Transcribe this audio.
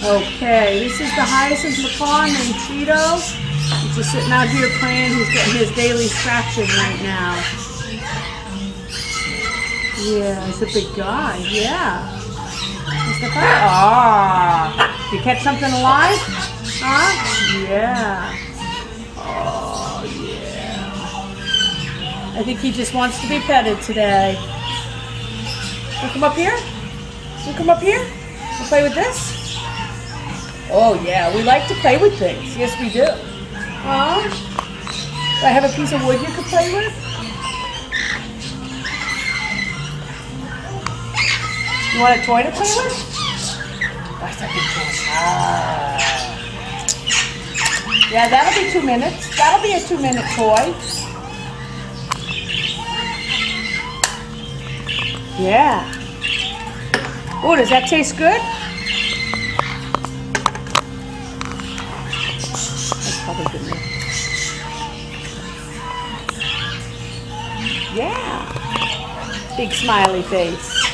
Okay, this is the Hyacinth Macaw named Cheeto. He's just sitting out here playing. He's getting his daily scratching right now. Yeah, he's a big guy. Yeah. Ah, did you catch something alive? Huh? Yeah. Oh, yeah. I think he just wants to be petted today. You come up here? You come up here? We'll play with this? Oh, yeah, we like to play with things. Yes, we do. Huh? Do I have a piece of wood you could play with? You want a toy to play with? That's a big toy. Ah. Yeah, that'll be 2 minutes. That'll be a 2-minute toy. Yeah. Oh, does that taste good? That's probably good enough. Yeah. Big smiley face.